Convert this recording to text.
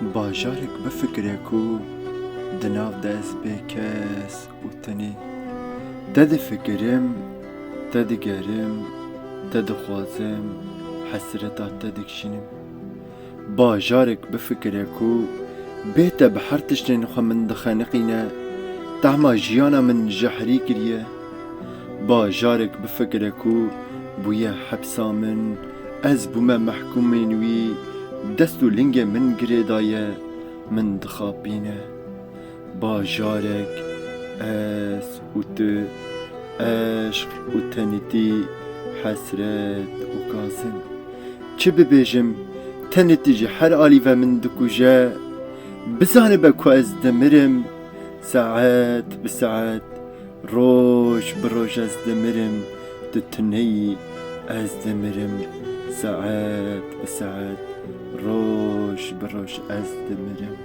باجارك بفكركو دناف داز بكاس وتني تد فكرم تد گرم تد خوازم حسرتا تدكشنم باجارك بفكركو بيتا بحرتشتين خو من دخانقينا تعما جيانا من جحري كريه باجارك بفكركو بويا حبسا من از بوما محكوم منوي دستو لنگه من گریدایه من دخابینه باجارك اس و تو عشق و تنیتی حسرت و کازم چه ببیجم تنیتی جه هر آلی و من دکوجه بزانه بکو از دمرم ساعت بساعت روش بروش از دمرم تتنهی از دمرم ساعت بساعت روش بروش از دمرم